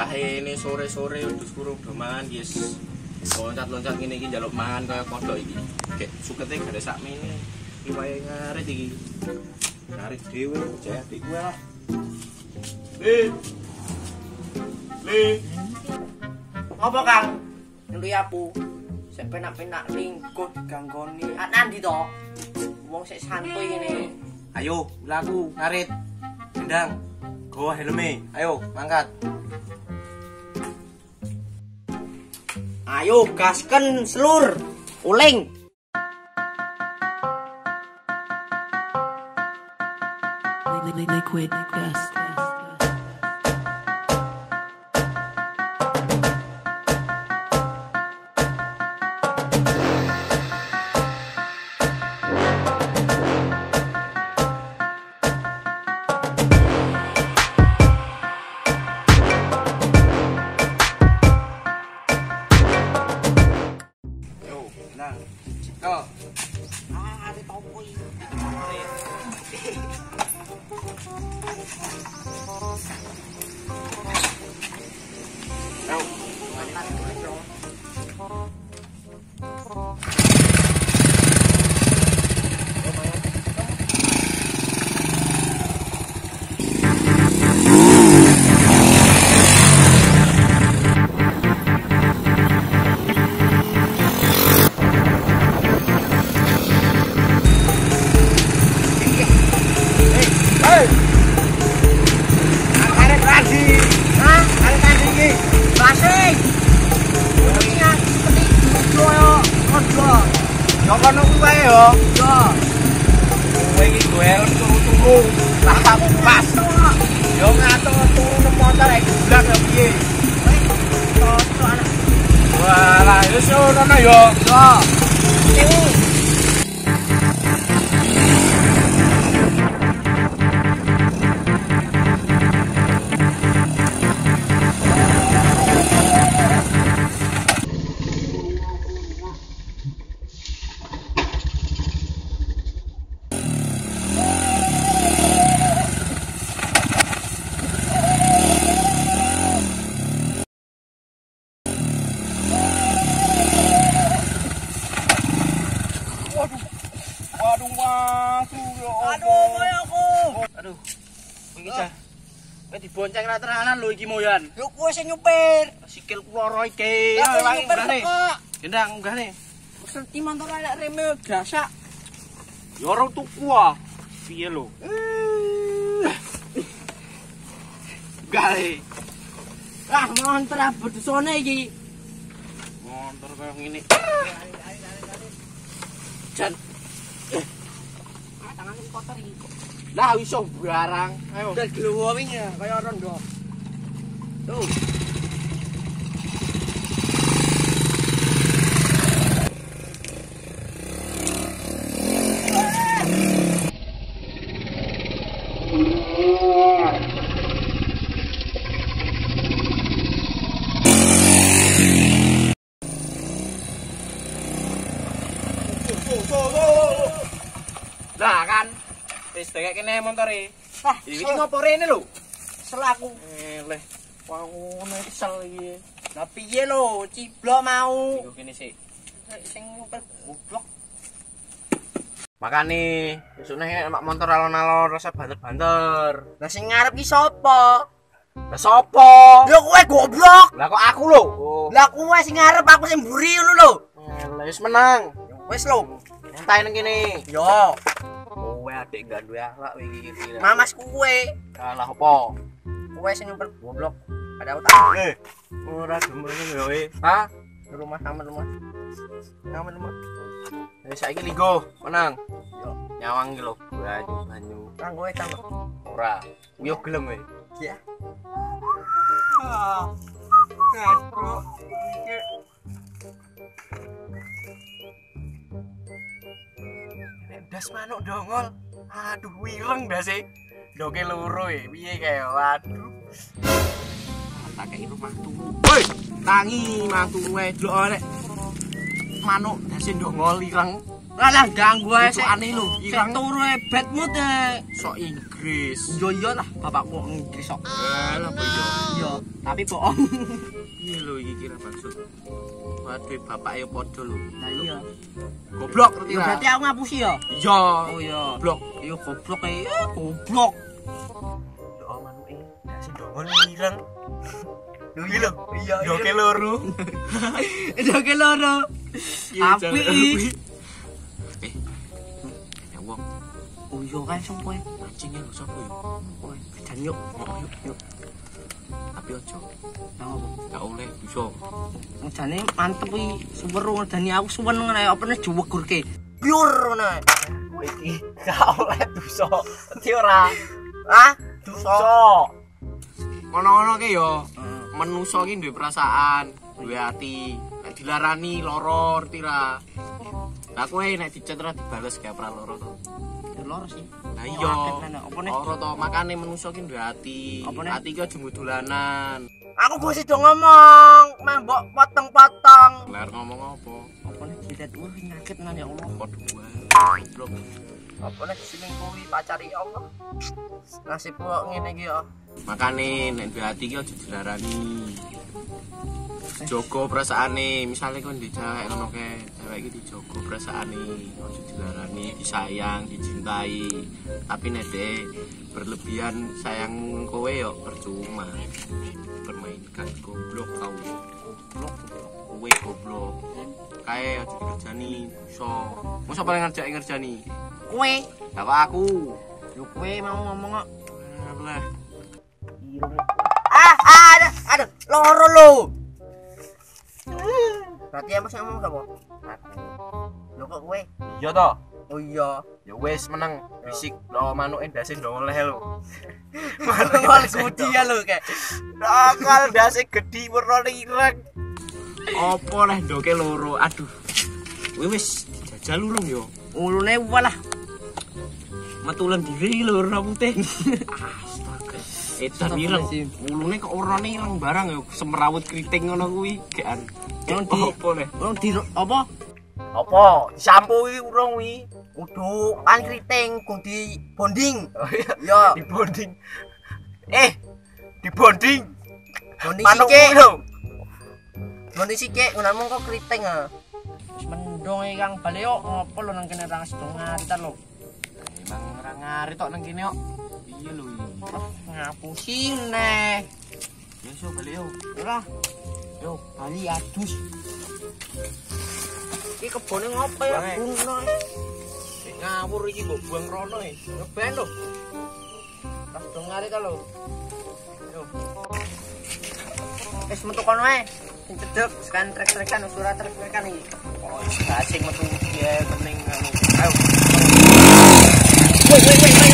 jahe ini sore-sore udah suruh mangan guys. Loncat-loncat ngene iki njaluk mangan kaya kodok iki. Gek sukete gare sakmene. Iki wae ngarit iki. Ngarit dhewe jati kuwe lah. Le. Apa Kang? Nuli aku. Sik penak-penak lingkuh diganggoni. Nandi to? Wong sik santuy ngene. Ayo, laku ngarit. Gendang. Gowo helme. Ayo, mangkat. Ayo gasken selur. Uling. Liquid dust. Oh. Ada topo iki. Tau. Mantap bro. Kono kuwi yo. Yo. Kowe iki duel turu-turu. Lah kamu pas. Yo ngatur turu motor ae geblak yo piye. Walah, wis ono yo. Yo. Aduh. Iki cah. Wis dibonceng ra tenanan lho iki moyan. Yo kowe sing nyupir. Sikil loro iki. Wangi munggahne. Gendang munggahne. Serti motor elek reme gasak. Yo ora tuku ah. Piye lho? Gale. Ah, montor abedesone iki. Motor kaya ngene. Jan. Tangan kotor iki. Lah iso barang. Ayo. Udah glowo wingi kaya rondo. Tuh. Lah kan wis dek kene montore. Ah, iki ngopo rene lho? Selaku. Leh, Wah, ngono kesel iki. Lah piye lho, ciblok mau. iku kene sik. Sing nyupir goblok. Makane besok nek mak motor alon-alon rasa banter-banter. Lah sing ngarep ki sapa? Lah sapa? Ya kowe goblok. Lah kok aku lho. Lah kowe sing ngarep aku sing mburi ngono lho. Lah wis menang. Wis lho. Entai nang kene. Yo, Kowe adek gak duwe akhlak iki. mamas kowe. Lah opo? Kowe sing nyupir goblok. Ada utang. Ora demen yo we. Ha? Rumah aman rumah. Aman rumah. Wis saiki linggo, menang. Yo, Nyawang iki lho, banyu. kanggo edan. Ora. Yo gelem we. Ya. Ah. Gastruk. Das manuk dongol. Aduh wireng dase. Doke loro piye kae waduh. Tak kei rumah tuku. Woi, tangi mantu wedok nek manuk dase dongol ireng. Lah ganggu ae sik Ane lho, ireng turu bet mut sok ingkang. Inggris. Yo iya lah, bapakku wong Inggris kok. Lah apa yo? Iya, tapi bohong. Iya lho iki kira maksud. Waduh bapak yo padha lho. Nah iya. Goblok ngerti Ya ra? berarti aku ngapusi ya. Iya. Oh iya. Goblok. Iya goblok ya, goblok. Yo manuke si dongol ilang. Lho iya lho. Iya. Doke loro. Joge loro. Api. Ya wong Oh iya kan sampe. mancingnya lho sapa yo? Oh, jan yuk. Yuk. Tapi ojo. Nang opo? Gak oleh bisa. Jane mantep iki suweru ngedani aku suwen ngene apa nek diwegurke. Pure ngono. Kowe iki gak oleh dosa. Dadi ora. Ah, dosa. Ngono-ngono ke yo. Menusa ki duwe perasaan, duwe ati. Nek dilarani loro ngerti ra. Lah kowe nek dicat ora dibales gak ora loro to. Loro sih. Lah iya. Apa nek? Loro to, makane menusa ki duwe ati. Apa nek? Ati ki aja dolanan. Aku go sido ngomong, mah mbok potong-potong. Ler ngomong apa? Apa nek jidat nyakit nang ya Allah. Padha wae. Goblok. Apa nek selingkuhi pacari Allah. Nasib kok ngene iki ya. Makane nek duwe ati ki aja dilarani. Jogo perasaane, misale kon dicewek ngono kae, cewek iki dijogo perasaane, aja dilarani, disayang, dicintai. Tapi nek dhek berlebihan sayang kowe yo percuma. Permainkan goblok kau. Goblok, kowe goblok. Kae aja dikerjani, iso. Mosok paling ngerjani. Kowe, Apa aku? yo kowe mau ngomong kok. Lah. Aduh, loro lo. Berarti apa sih ngomong apa? Lo kok kowe? Iya toh. Oh iya. Ya wis meneng fisik lo manuke ndase ndong oleh lho. Wal kudi ya lo kayak. Akal ndase gedhi werna ireng. Apa leh ndoke loro? Aduh. Kowe wis jajal urung yo. Ulune walah. Metulan diri lho warna putih. Astaga. Edan ireng. Ulune kok warnane ireng barang yo semrawut kriting ngono kuwi gekan. Yang di Apa leh? yang di apa? Apa? Sampo iki urung kuwi. Kudu kan kriting kudu di bonding. Oh iya. Ya, Di bonding. Di bonding. bonding Manuk sike. kuwi lho. Bonding sike ngono kok kriting ah. Wis mendong iki Kang bali yo ngopo lho nang kene ra sedong ngaritan lho. Emang ora ngari tok nang kene kok. Iya lho iki. Ngapusi neh. Ya so balik yo. Ora. Yo, bali adus. Iki kebone ngopo ya? Bae. Buno. Sik ngawur iki mbok buang rono e. Ngeben lho. Pas dong ngaritan lho. Yo. Wis metu kono ae. Sing cedek sekan trek-trekan surat trek-trekan iki. Oh, gasing metu ya penting anu. Ayo. Woi.